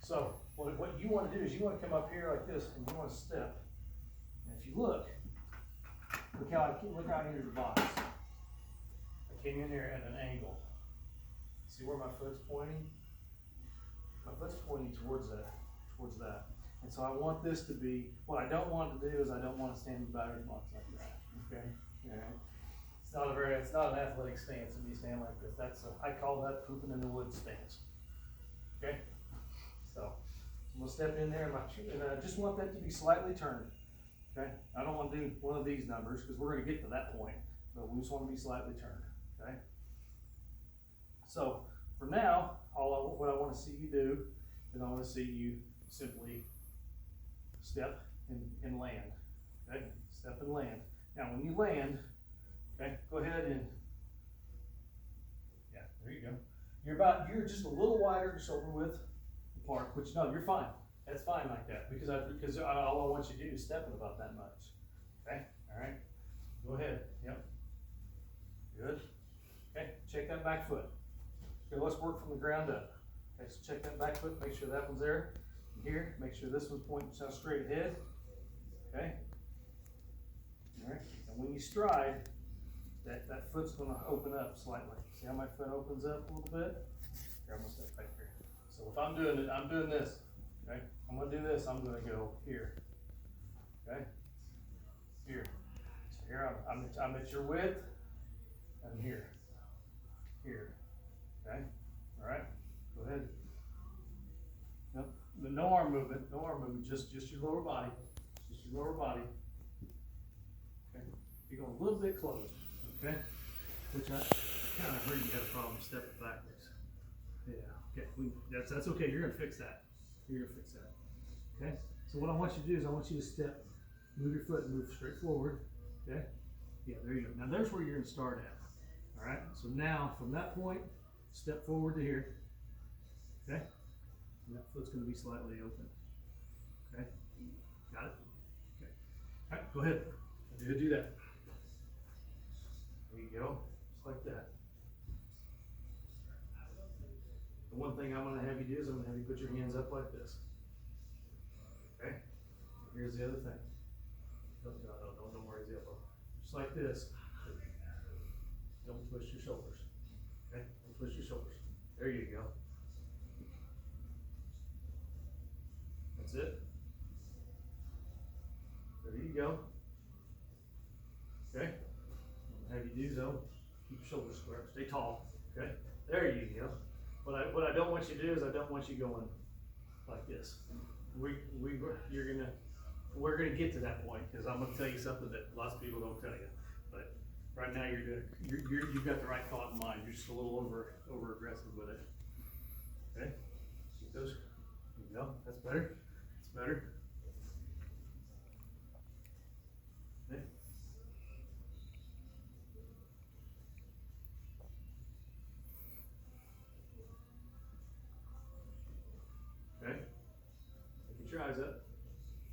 So what you want to do is you want to come up here like this and you want to step. And if you look how I entered the box. I came in there at an angle. See where my foot's pointing? My foot's pointing towards that. And so I want this to be, what I don't want to do is I don't want to stand in the batter's box like that, okay? Alright? It's not an athletic stance if you stand like this. I call that pooping in the woods stance, okay? So, I'm gonna step in there and I just want that to be slightly turned, okay? I don't want to do one of these numbers because we're gonna get to that point, but we just want to be slightly turned, okay? So, for now, what I want to see you do is I want to see you simply step and land, okay? Step and land. Now, when you land, okay, go ahead and, yeah, there you go. You're just a little wider shoulder width apart, which, no, you're fine. That's fine like that, because all I want you to do is step it about that much, okay? All right, go ahead, yep. Good, okay, check that back foot. Okay, let's work from the ground up. Okay, so check that back foot, make sure that one's there. And here, make sure this one's pointing straight ahead. Okay. All right. And when you stride, that foot's going to open up slightly. See how my foot opens up a little bit? Here, I'm going to step back here. So if I'm doing it, I'm doing this. Okay. I'm going to do this. I'm going to go here. Okay. Here. So here I'm at your width. And here. Here. Okay, all right, go ahead. No arm movement, just your lower body, Okay, you're going a little bit close, okay? Which I kind of heard you had a problem stepping backwards. Yeah, okay, that's okay, you're gonna fix that. Okay? So what I want you to do is I want you to move your foot and move straight forward, okay? Yeah, there you go. Now there's where you're gonna start at, all right? So now, from that point, step forward to here, okay? And that foot's gonna be slightly open, okay? Got it? Okay. All right, go ahead. Do that. There you go, just like that. The one thing I'm gonna have you do is I'm gonna have you put your hands up like this, okay? Here's the other thing. Don't worry, the elbow. Just like this. Don't twist your shoulders. Okay, don't twist your shoulders. There you go. That's it. There you go. Okay. I'm gonna have you do though. Keep your shoulders square. Stay tall. Okay. There you go. What I don't want you to do is I don't want you going like this. We're gonna get to that point because I'm gonna tell you something that lots of people don't tell you. But right now you've got the right thought in mind. You're just a little over aggressive with it. Okay. Keep those. There you go. That's better. That's better. Okay. Okay. Get your eyes up.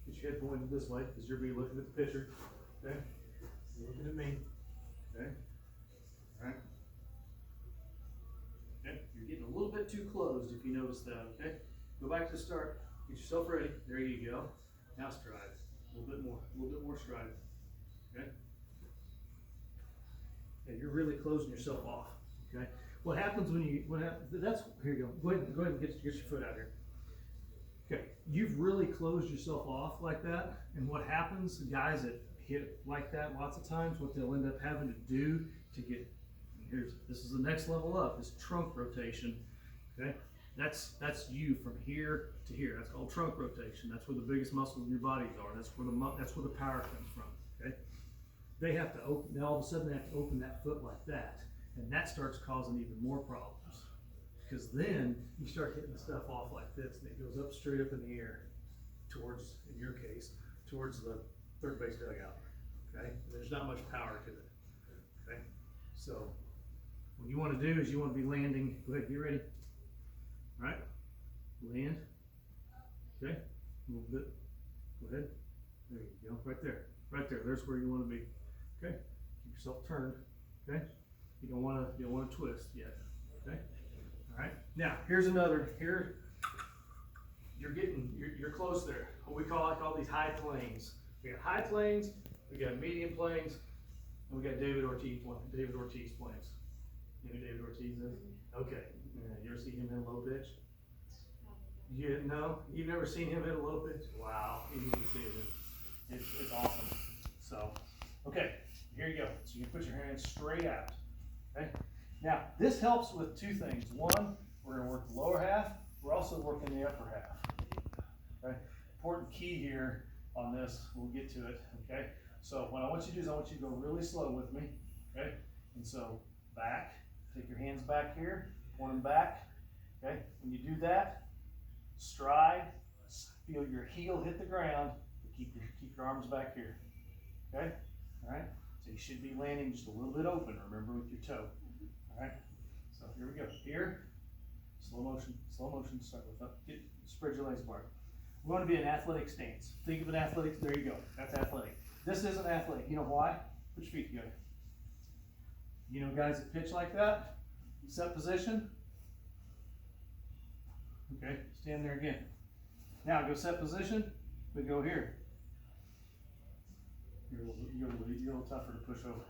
Get your head pointed this way because you're be looking at the picture. Okay. You're looking at me. Okay. All right. Okay. You're getting a little bit too closed if you notice that. Okay. Go back to the start. Get yourself ready. There you go. Now stride. A little bit more stride. Okay. Okay. You're really closing yourself off. Okay. What happens when you here you go. Go ahead and get your foot out here. Okay, you've really closed yourself off like that, and what happens, guys that hit like that lots of times, what they'll end up having to do to get, this is the next level up, this trunk rotation, okay? That's you from here to here. That's called trunk rotation. That's where the biggest muscles in your bodies are. That's where the power comes from, okay? They have to open, now all of a sudden they have to open that foot like that, and that starts causing even more problems. Because then you start hitting the stuff off like this, and it goes up straight up in the air towards, in your case, towards the third base dugout. Okay, there's not much power to it. Okay, so what you want to do is you want to be landing. Go ahead, get ready. All right, land. Okay, a little bit. Go ahead. There you go. Right there. Right there. There's where you want to be. Okay, keep yourself turned. Okay, you don't want to twist yet. Okay. All right, now here's another, you're close there. What we call these high planes. We got high planes, we got medium planes, and we got David Ortiz planes. You know who David Ortiz is? Okay. Yeah, you ever see him hit a low pitch? No? You've never seen him hit a low pitch? Wow, you need to see it. It's awesome. So, okay, here you go. So you put your hands straight out. Okay? Now, this helps with two things. One, we're going to work the lower half. We're also working the upper half. Okay? Important key here on this, we'll get to it. Okay? So what I want you to do is I want you to go really slow with me. Okay? And so back, take your hands back here, point them back. Okay? When you do that, stride, feel your heel hit the ground, but keep your arms back here. Okay? All right? So you should be landing just a little bit open, remember, with your toe. All right? So here we go. Here, slow motion, start with up. Spread your legs apart. We want to be an athletic stance. Think of an athletic, there you go. That's athletic. This isn't athletic. You know why? Put your feet together. You know guys that pitch like that? Set position. Okay, stand there again. Now go set position, but go here. You're a little tougher to push over.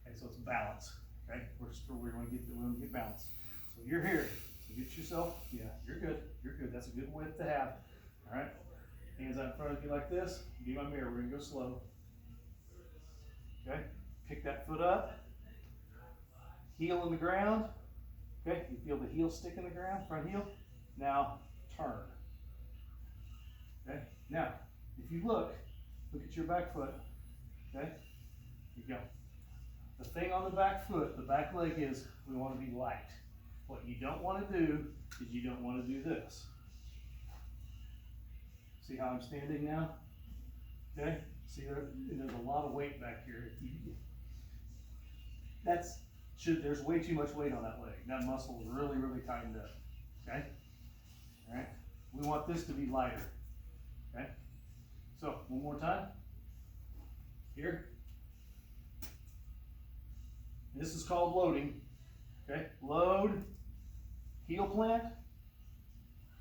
Okay, so it's balance. Okay, we're going to get balance. So you're here. So get yourself. Yeah, you're good. You're good. That's a good width to have. All right. Hands out in front of you like this. Be my mirror. We're going to go slow. Okay. Pick that foot up. Heel in the ground. Okay. You feel the heel stick in the ground. Front heel. Now turn. Okay. Now, if you look at your back foot. Okay. Here you go. The thing on the back foot, the back leg is we want to be light. What you don't want to do is you don't want to do this. See how I'm standing now? Okay? See, there's a lot of weight back here. There's way too much weight on that leg. That muscle is really, really tightened up. Okay? All right? We want this to be lighter. Okay? So, one more time. Here. This is called loading. Okay? Load, heel plant,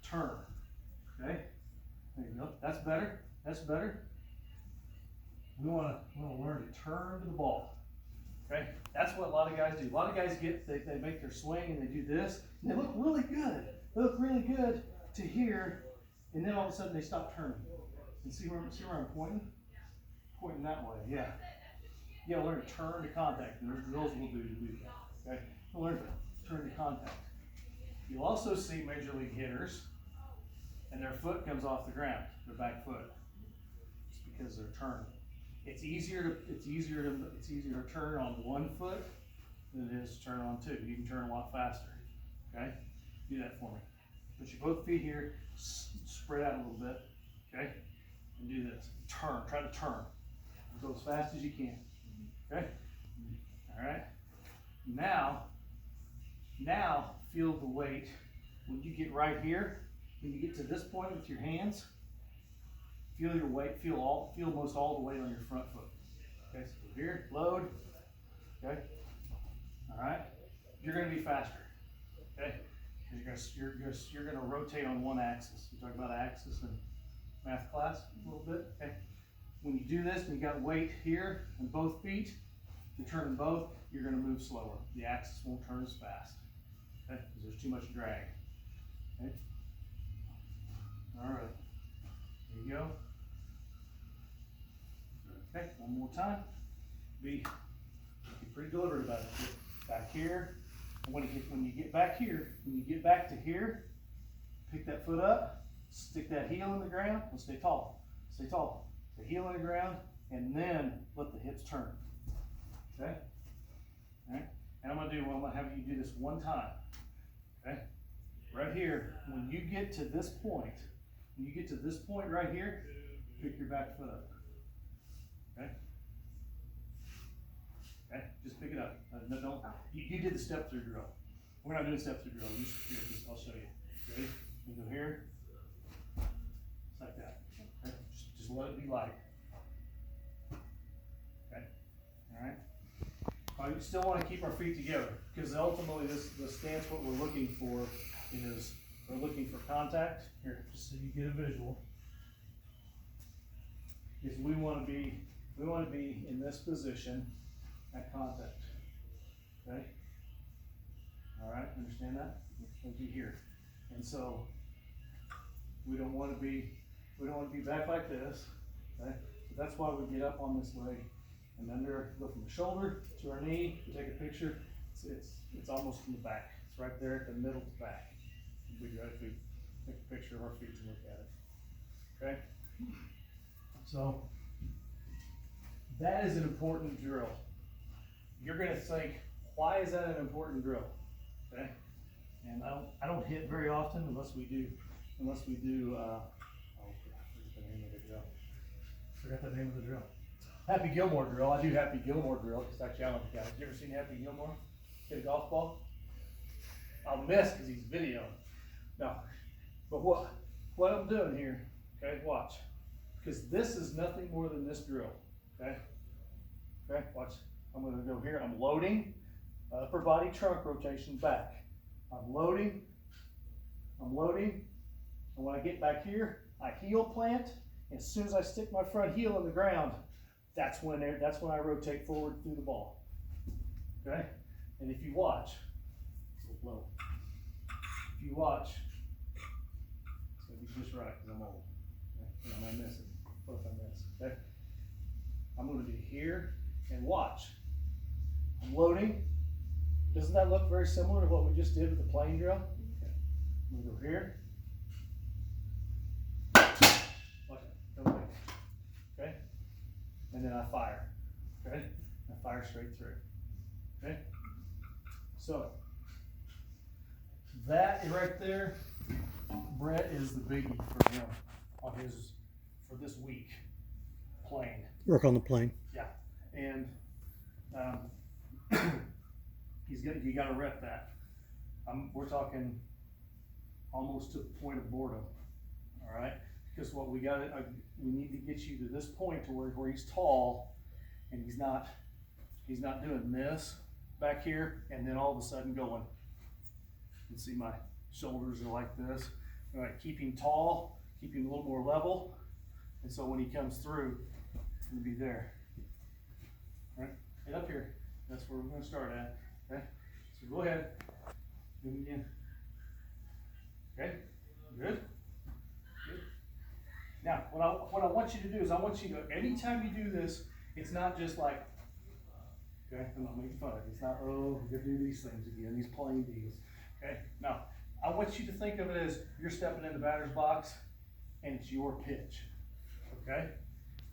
turn. Okay? There you go. That's better. That's better. We want to learn to turn to the ball. Okay? That's what a lot of guys do. A lot of guys they make their swing and they do this, and they look really good. They look really good to here, and then all of a sudden they stop turning. And see where I'm pointing? Pointing that way. Yeah. You gotta learn to turn to contact, and there's drills we'll do to do that. Okay? We'll learn to turn to contact. You'll also see major league hitters, and their foot comes off the ground, their back foot. It's because they're turning. It's easier to turn on one foot than it is to turn on two. You can turn a lot faster. Okay? Do that for me. Put your both feet here, spread out a little bit. Okay? And do this. Turn. Try to turn. Go as fast as you can. Okay? All right? Now feel the weight. When you get right here, when you get to this point with your hands, feel your weight, feel most all the weight on your front foot. Okay, so here, load. Okay? All right? You're going to be faster. Okay? You're going to rotate on one axis. We talked about axis in math class a little bit. Okay? When you do this, and you got weight here on both feet, you're turning both, you're going to move slower. The axis won't turn as fast. Okay? Because there's too much drag. Okay? All right. There you go. Okay, one more time. Be pretty deliberate about it. Get back here. And when you get back here, when you get back to here, pick that foot up, stick that heel in the ground, and stay tall. Stay tall. The heel in the ground, and then let the hips turn. Okay? All right? And I'm gonna have you do this one time. Okay? Right here, when you get to this point, right here, pick your back foot up. Okay? Okay? Just pick it up. Don't. You did the step through drill. We're not doing step through drill. I'll show you. Ready? You go here. It's like that. Okay? Just let it be light. Okay? All right? We still want to keep our feet together because ultimately the stance, what we're looking for is we're looking for contact. Here, just so you get a visual. Is we want to be in this position at contact. Okay? All right, understand that? We'll be here. And so we don't want to be back like this. Okay? So that's why we get up on this leg. And then go from the shoulder to our knee, we take a picture. It's almost from the back. It's right there at the middle to back. We'd be right if we take a picture of our feet and look at it. Okay? So that is an important drill. You're gonna think, why is that an important drill? Okay? And I don't hit very often unless we do oh, I forgot the name of the drill. Forgot the name of the drill. Happy Gilmore drill. I do Happy Gilmore drill. It's actually out on the couch. You ever seen Happy Gilmore hit a golf ball? I'll miss because he's videoing. No, but what I'm doing here, okay, watch. Because this is nothing more than this drill, okay? Okay, watch. I'm gonna go here, I'm loading, upper body trunk rotation back. I'm loading, and when I get back here, I heel plant, and as soon as I stick my front heel in the ground, that's when I rotate forward through the ball, okay? And if you watch, it's a little low. If you watch, it's gonna be just right because I'm old. Okay? And I might miss it. What if I miss? Okay? I'm gonna be here and watch. I'm loading. Doesn't that look very similar to what we just did with the plane drill? Okay. I'm gonna go here. Watch it. Come back. Okay? And then I fire. Okay? I fire straight through. Okay? So that right there, Brett, is the biggie for him for this week. Plane. Work on the plane. Yeah, and you got to rep that. We're talking almost to the point of boredom. All right, because what we need to get you to this point to where he's tall, and he's not doing this back here, and then all of a sudden going. You can see my shoulders are like this. All right, keep him tall, keep him a little more level, and so when he comes through, it's going to be there. All right, get up here. That's where we're going to start at. Okay, so go ahead. Do it again. Okay, good. Good. Now, what I want you to do is I want you to, anytime you do this, it's not just like, okay, I'm not making fun of it. It's not, oh, we're going to do these things again, these plane deals. Okay, now, I want you to think of it as you're stepping in the batter's box and it's your pitch. Okay,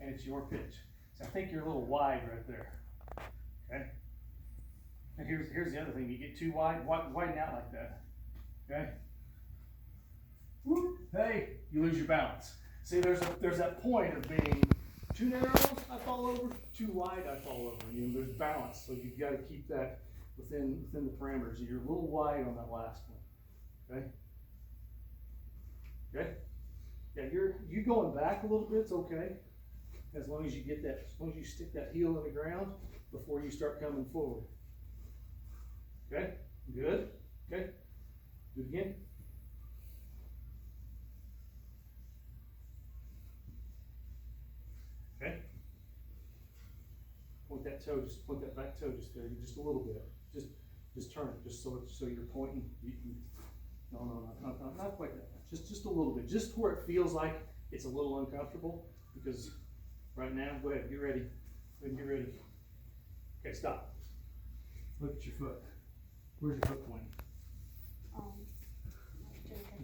and it's your pitch. So I think you're a little wide right there. Okay, and here's the other thing. You get too wide, widen out like that. Okay. Whoop. Hey, you lose your balance. See, there's that point of being too narrow, I fall over, too wide, I fall over. You know, there's balance, so you've got to keep that within the parameters. You're a little wide on that last one. Okay. Okay. Yeah, you going back a little bit's okay, as long as you get that, as long as you stick that heel in the ground before you start coming forward. Okay. Good. Okay. Do it again. Okay. Point that toe, just point that back toe just there, just a little bit. Just turn it, just so you're pointing. No, not quite that much. Just a little bit, just where it feels like it's a little uncomfortable. Because right now, go ahead, get ready. Go ahead and get ready. Okay, stop. Look at your foot. Where's your foot pointing?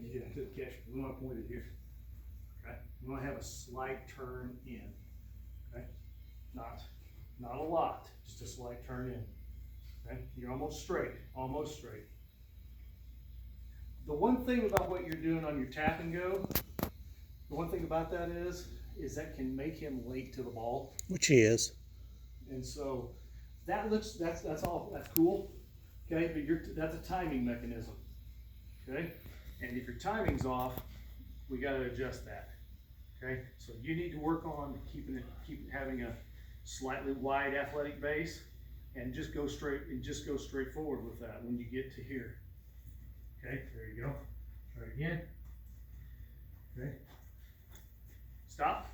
Yeah, to the catcher. We want to point it here. Okay. We want to have a slight turn in. Okay. Not a lot, just a slight turn in. Okay. You're almost straight. Almost straight. The one thing about what you're doing on your tap and go, the one thing about that is that can make him late to the ball. Which he is. And so that's cool. Okay, but that's a timing mechanism. Okay, and if your timing's off, we got to adjust that. Okay, so you need to work on having a slightly wide athletic base, and just go straight forward with that when you get to here. Okay, there you go. Try it again. Okay. Stop.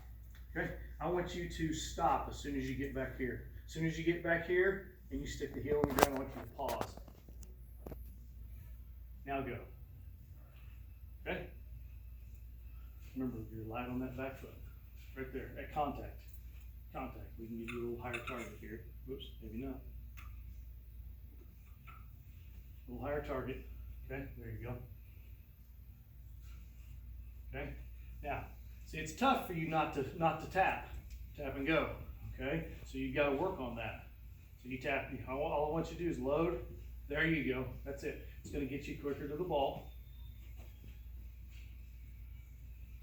Okay. I want you to stop as soon as you get back here. As soon as you get back here and you stick the heel on the ground, I want you to pause. Now go. Okay. Remember, you're light on that back foot. Right there, at contact. Contact. We can give you a little higher target here. Whoops, maybe not. A little higher target. Okay, there you go. Okay. Now, see, it's tough for you not to tap and go. Okay, so you got to work on that. So you tap. All I want you to do is load. There you go. That's it. It's going to get you quicker to the ball.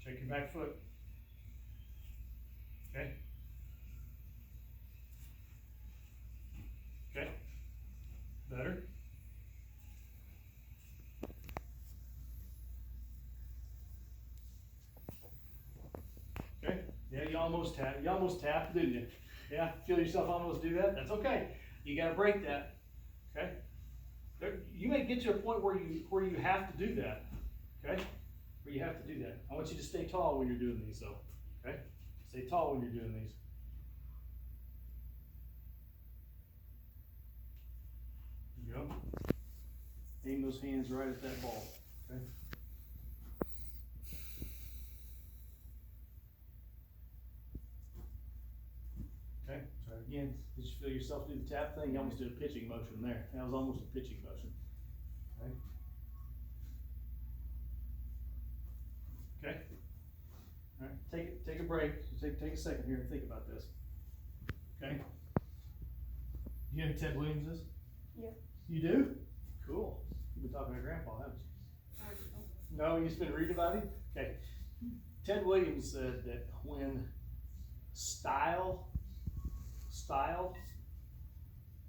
Check your back foot. Okay. Okay. Better. Okay. Yeah, you almost tapped. You almost tapped, didn't you? Yeah. Feel yourself almost do that? That's okay. You got to break that. Okay. You may get to a point where you have to do that. Okay. Where you have to do that. I want you to stay tall when you're doing these, though. Okay. Stay tall when you're doing these. There you go. Aim those hands right at that ball. Okay. Okay. Try it again. Did you feel yourself do the tap thing? You almost did a pitching motion there. That was almost a pitching motion. Okay. Okay. All right. Take a break. Take a second here and think about this. Okay. You know who Ted Williams is? Yeah. You do? Cool. You've been talking to Grandpa, haven't you? No, you've been reading about him? Okay. Ted Williams said that when style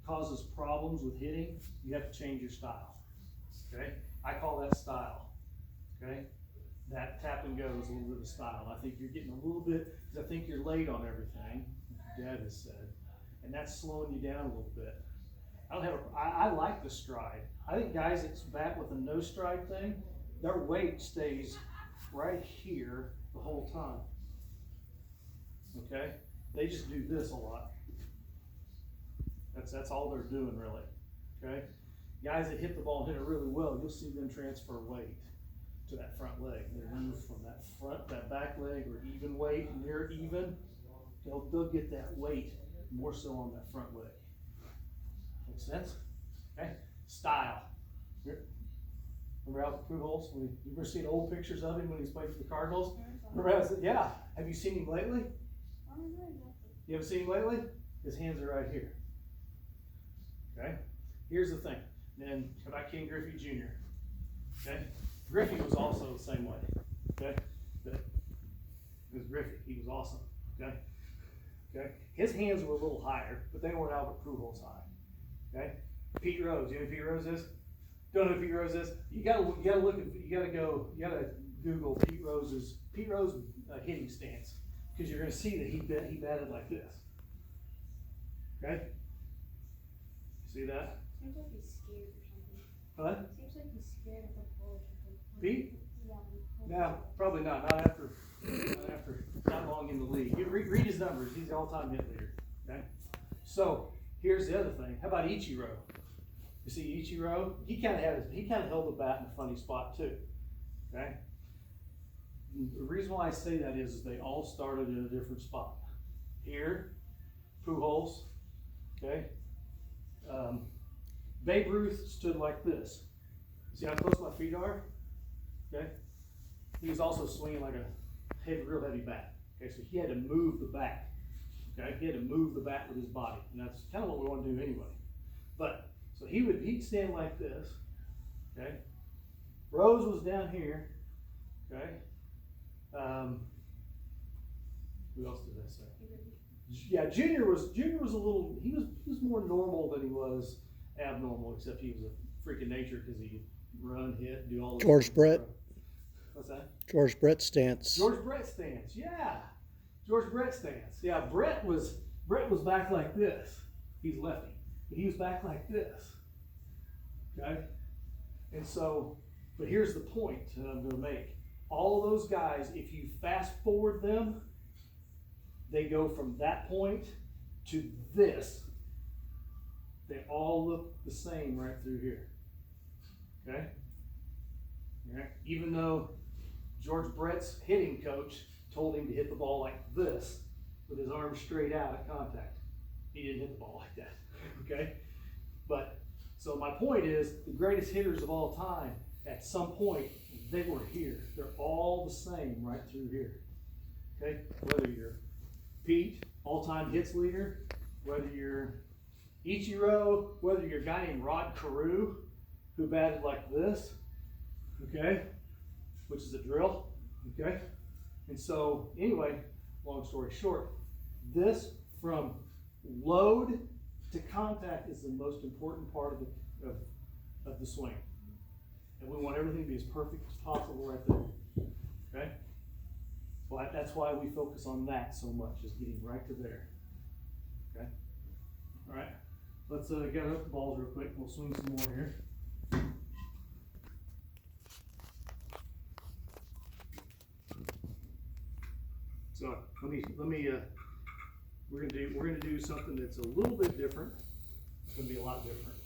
causes problems with hitting, you have to change your style. Okay? I call that style. Okay? That tap and go is a little bit of style. I think you're getting a little bit, because I think you're late on everything, Dad has said, and that's slowing you down a little bit. I like the stride. I think guys that's bat with a no stride thing, their weight stays right here the whole time. Okay? They just do this a lot. That's all they're doing really. Okay? Guys that hit the ball and hit it really well, you'll see them transfer weight to that front leg. They move from that back leg, or even weight, near even. They'll get that weight more so on that front leg. Make sense? Okay? Style. Remember Albert Pujols? You ever seen old pictures of him when he's played for the Cardinals? Remember? Yeah. Have you seen him lately? You haven't seen him lately? His hands are right here. Okay? Here's the thing. Then, how about Ken Griffey Jr.? Okay? Griffey was also the same way. Okay? It was Griffey. He was awesome. Okay? Okay? His hands were a little higher, but they weren't Albert Pujols high. Okay? Pete Rose. You know who Pete Rose is? Don't know who Pete Rose is? You gotta Google Pete Rose's hitting stance, because you're gonna see that he batted like this. Okay? See that? Seems like he's scared or something. What? Seems like he's scared of the ball or something. Pete? Yeah. No, probably not. Not after not long in the league. Read his numbers. He's the all-time hit leader. Okay. So here's the other thing. How about Ichiro? You see Ichiro? He kind of held the bat in a funny spot too. Okay. The reason why I say that is they all started in a different spot. Here, Pujols. Okay. Babe Ruth stood like this. See how close my feet are? Okay. He was also swinging like a real heavy bat. Okay, so he had to move the bat. Okay, he had to move the bat with his body, and that's kind of what we want to do anyway. But so he'd stand like this. Okay. Rose was down here. Okay. Who else did I say? Yeah, Junior was a little. He was more normal than he was abnormal, except he was a freak of nature because he run, hit, do all. George Brett. What's that? George Brett stance. George Brett stance, yeah. George Brett stance, yeah. Brett was back like this. He's lefty, but he was back like this. Okay, and so But here's the point that I'm gonna make. All of those guys, if you fast forward them, they go from that point to this. They all look the same right through here. Okay? Yeah. Even though George Brett's hitting coach told him to hit the ball like this, with his arms straight out at contact. He didn't hit the ball like that. Okay? But, so my point is, the greatest hitters of all time, at some point, they were here. They're all the same right through here. Okay? Whether you're Pete, all-time hits leader, whether you're Ichiro, whether you're a guy named Rod Carew, who batted like this, okay? Which is a drill, okay? And so, anyway, long story short, this from load to contact is the most important part of the swing. And we want everything to be as perfect as possible right there, okay? Well, that's why we focus on that so much, is getting right to there, okay? All right, let's get up the balls real quick. We'll swing some more here. So let me we're gonna do something that's a little bit different. It's gonna be a lot different.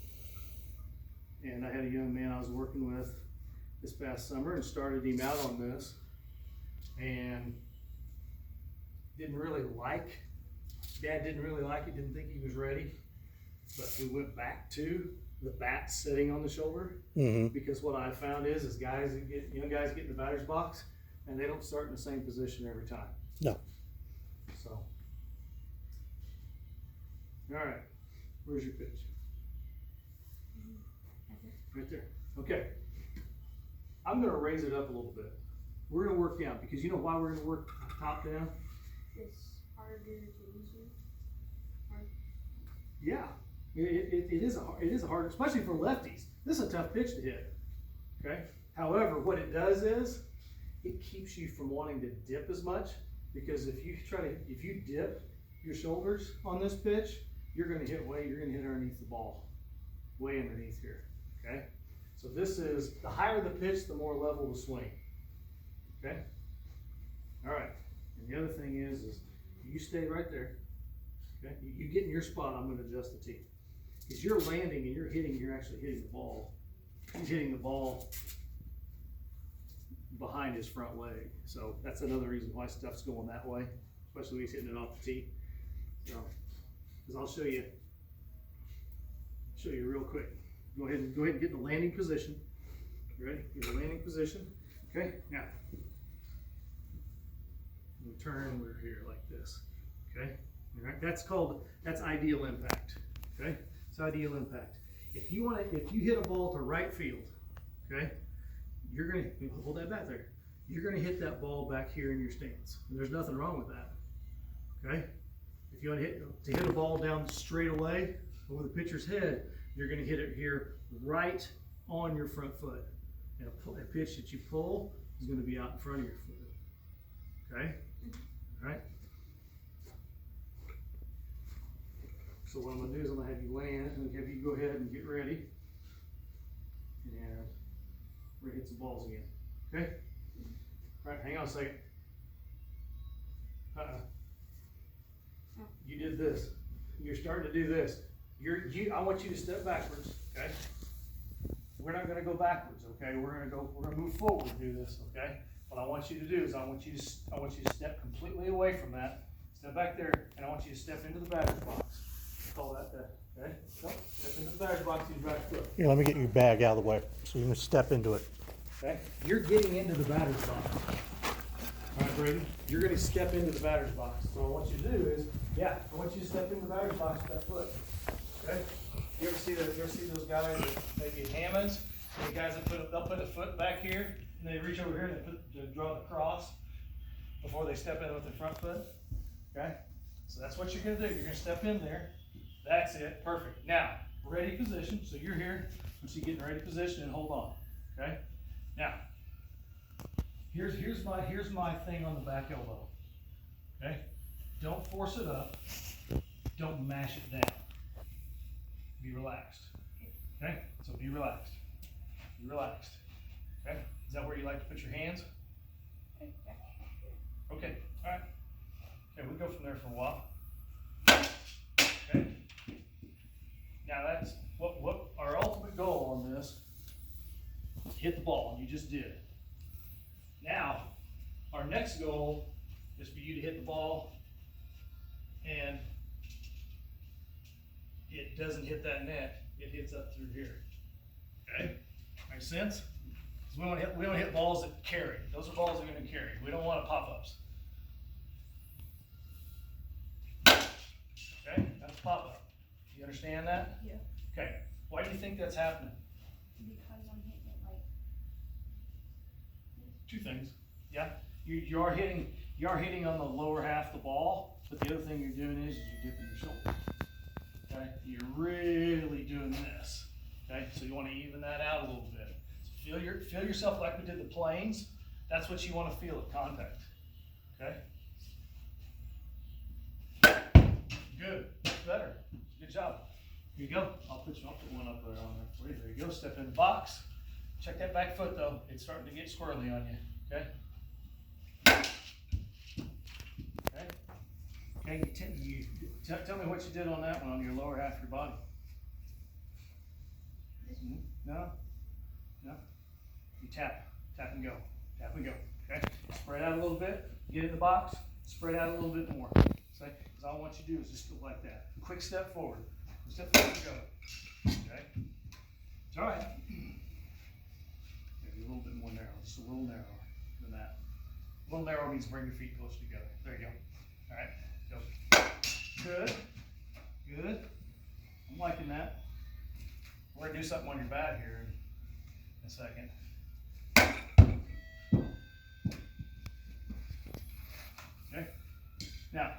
And I had a young man I was working with this past summer and started him out on this, and didn't really like. Dad didn't really like it. Didn't think he was ready. But we went back to the bat sitting on the shoulder, because what I found is guys that get, young guys get in the batter's box and they don't start in the same position every time. No. So, all right, where's your pitch? Right there. Okay. I'm gonna raise it up a little bit. We're gonna work down, because you know why we're gonna work top down? It's harder to easier. Yeah, it is a hard, especially for lefties. This is a tough pitch to hit. Okay. However, what it does is it keeps you from wanting to dip as much, because if you dip your shoulders on this pitch, you're gonna hit underneath the ball, way underneath here. Okay. So this is, the higher the pitch, the more level the swing. Okay. All right. And the other thing is you stay right there. Okay. You get in your spot. I'm going to adjust the tee. Because you're landing and you're actually hitting the ball. He's hitting the ball behind his front leg. So that's another reason why stuff's going that way, especially when he's hitting it off the tee. So, because I'll show you real quick. Go ahead and get in the landing position. You ready? Get in the landing position. Okay. Now, we turn. We're here like this. Okay. All right. That's ideal impact. Okay. It's ideal impact. If you hit a ball to right field, okay, you're gonna hold that back there. You're gonna hit that ball back here in your stance. And there's nothing wrong with that. Okay. If you want to hit a ball down straight away over the pitcher's head, you're going to hit it here right on your front foot. And a pitch that you pull is going to be out in front of your foot. Okay? All right? So what I'm going to do is I'm going to have you land and have you go ahead and get ready. And we're going to hit some balls again. Okay? All right, hang on a second. You did this. You're starting to do this. I want you to step backwards, okay? We're not gonna go backwards, okay? We're gonna move forward and do this, okay? What I want you to do is I want you to step completely away from that. Step back there, and I want you to step into the batter's box. Call that, okay? So, step into the batter's box with your back foot. Here, let me get your bag out of the way so you can step into it. Okay? You're getting into the batter's box. All right, Brady, you're gonna step into the batter's box. So what I want you to do is, I want you to step into the batter's box with that foot. Okay? You ever see those guys that maybe Hammonds? The guys that they'll put a foot back here, and they reach over here and they draw the cross before they step in with the front foot. Okay? So that's what you're gonna do. You're gonna step in there. That's it. Perfect. Now, ready position. So you're here. Once you get in ready position, and hold on. Okay? Now, here's my thing on the back elbow. Okay? Don't force it up. Don't mash it down. Be relaxed. Okay? So be relaxed. Be relaxed. Okay, is that where you like to put your hands? Okay, all right. Okay, we go from there for a while. Okay. Now that's what our ultimate goal on this. Hit the ball, and you just did. Now, our next goal is for you to hit the ball and it doesn't hit that net, it hits up through here. Okay? Make sense? We want to hit balls that carry. Those are balls that are going to carry. We don't want pop-ups. Okay? That's a pop-up. You understand that? Yeah. Okay. Why do you think that's happening? Because I'm hitting it like Two things. Yeah. You are hitting on the lower half of the ball, but the other thing you're doing is you're dipping your shoulder. Okay? You're really doing this. Okay? So you want to even that out a little bit. So feel yourself like we did the planes. That's what you want to feel at contact. Okay? Good. Better. Good job. Here you go. I'll put one up there on there for you. There you go. Step in the box. Check that back foot though. It's starting to get squirrely on you. Okay? Okay? Okay, tell me what you did on that one on your lower half of your body. No? No? You tap and go. Tap and go. Okay? Spread out a little bit. Get in the box. Spread out a little bit more. Because all I want you to do is just go like that. Quick step forward. Step forward and go. Okay? It's all right. Maybe a little bit more narrow. Just a little narrower than that. A little narrow means bring your feet closer together. There you go. All right. Go. Good. Good. I'm liking that. We're going to do something on your bat here in a second. Okay. Now,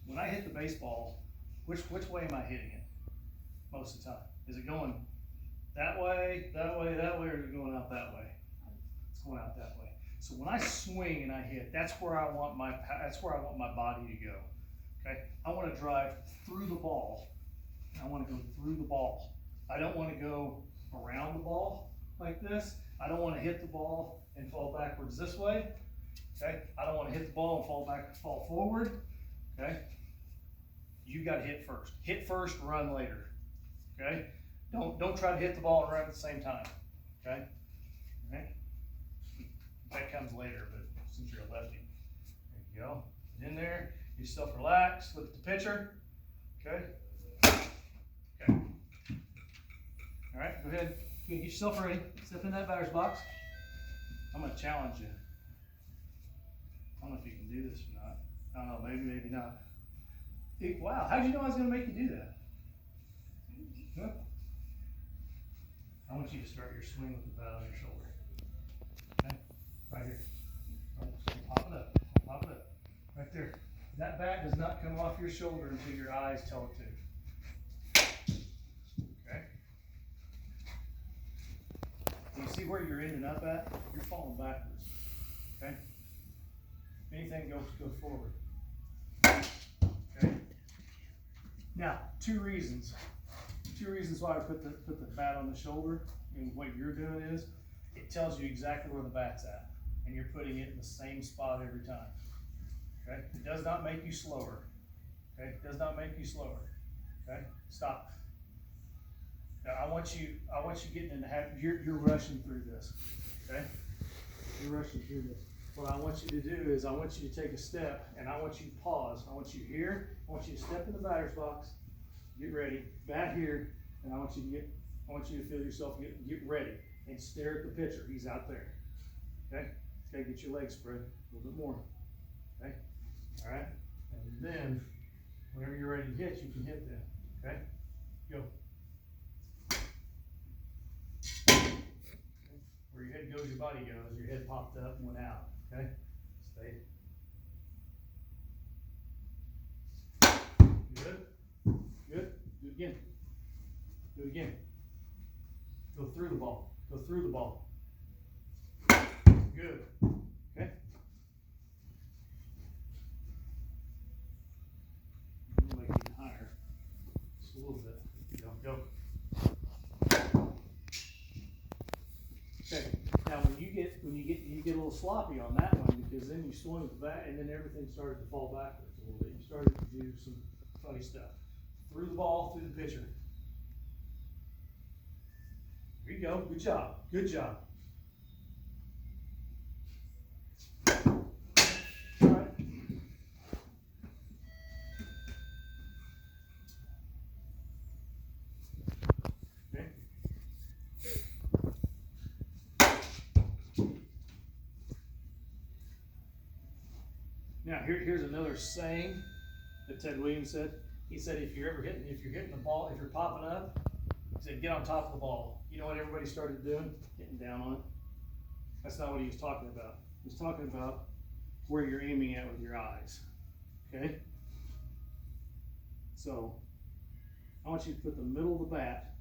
when I hit the baseball, which way am I hitting it most of the time? Is it going that way, that way, that way, or is it going out that way? It's going out that way. So when I swing and I hit, that's where I want my body to go. Okay? I want to drive through the ball. I want to go through the ball. I don't want to go around the ball like this. I don't want to hit the ball and fall backwards this way. Okay? I don't want to hit the ball and fall forward. Okay? You got to hit first. Hit first, run later. Okay? Don't try to hit the ball and run at the same time. Okay? Okay? That comes later, but since you're a lefty, there you go. Get in there. Get yourself relaxed. Look at the pitcher. Okay? Okay. All right, go ahead. Get yourself ready. Step in that batter's box. I'm going to challenge you. I don't know if you can do this or not. I don't know, maybe not. Wow, how did you know I was going to make you do that? Huh? I want you to start your swing with the bat on your shoulder. Okay? Right here. Pop it up. Pop it up. Right there. That bat does not come off your shoulder until your eyes tell it to. Okay? Do you see where you're ending up at? You're falling backwards. Okay? If anything, go forward. Okay? Now, two reasons why I put the bat on the shoulder, and what you're doing is, it tells you exactly where the bat's at, and you're putting it in the same spot every time. Okay? It does not make you slower. Okay? It does not make you slower. Okay? Stop. Now I want you getting into you're rushing through this. Okay? You're rushing through this. What I want you to do is I want you to take a step and I want you to pause. I want you here. I want you to step in the batter's box. Get ready. Bat here, and I want you to feel yourself get ready and stare at the pitcher. He's out there. Okay? Okay, get your legs spread a little bit more. Okay? All right? And then whenever you're ready to hit, you can hit then. Okay? Go. Okay. Where your head goes, your body goes. Your head popped up and went out. Okay? Stay. Good. Good. Do it again. Do it again. Go through the ball. Go through the ball. Good. Okay? Make it even higher. Just a little bit. Go. you get a little sloppy on that one because then you swung with that and then everything started to fall backwards a little bit. You started to do some funny stuff. Threw the ball through the pitcher. Here you go. Good job. Good job. All right. Okay. Now here's another saying that Ted Williams said. He said if you're hitting the ball, if you're popping up, he said get on top of the ball. You know what everybody started doing? Getting down on it. That's not what he was talking about. He was talking about where you're aiming at with your eyes. Okay? So I want you to put the middle of the bat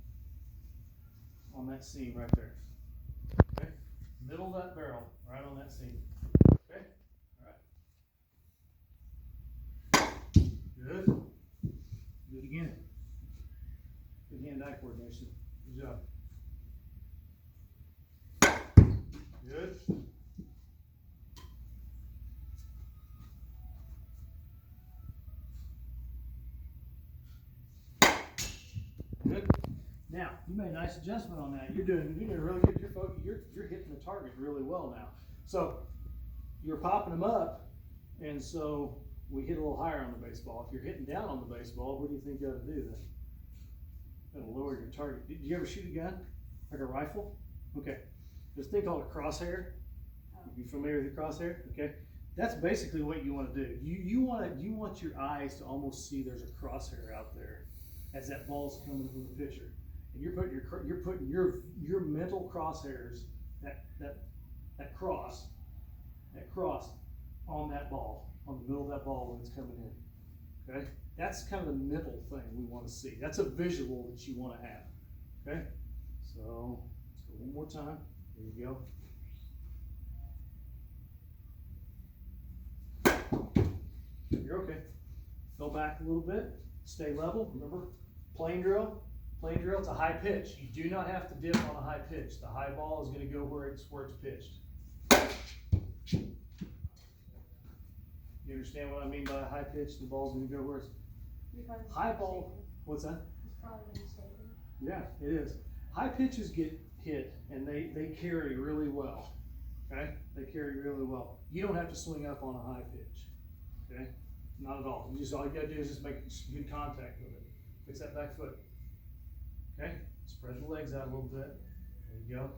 on that seam right there. Okay? Middle of that barrel, right on that seam. Okay? Alright. Good. Do it again. Good hand-eye coordination. Good job. Good. Good. Now, you made a nice adjustment on that. You're doing really good. You're hitting the target really well now. So you're popping them up, and so we hit a little higher on the baseball. If you're hitting down on the baseball, what do you think you ought to do then? That'll lower your target. Did you ever shoot a gun? Like a rifle? Okay. There's a thing called a crosshair. You familiar with the crosshair? Okay. That's basically what you want to do. You want your eyes to almost see there's a crosshair out there as that ball's coming from the pitcher. And you're putting your mental crosshairs, that cross on that ball, on the middle of that ball when it's coming in. Okay? That's kind of the mental thing we want to see. That's a visual that you want to have. Okay? So let's go one more time. There you go. You're okay. Go back a little bit. Stay level. Remember, plane drill. Plane drill, it's a high pitch. You do not have to dip on a high pitch. The high ball is going to go where it's pitched. You understand what I mean by a high pitch? The ball's going to go where it's high ball. What's that? It's probably gonna be stable. Yeah, it is. High pitches get hit and they carry really well. Okay? They carry really well. You don't have to swing up on a high pitch. Okay? Not at all. All you gotta do is just make good contact with it. Fix that back foot. Okay? Spread the legs out a little bit. There you go.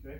Okay?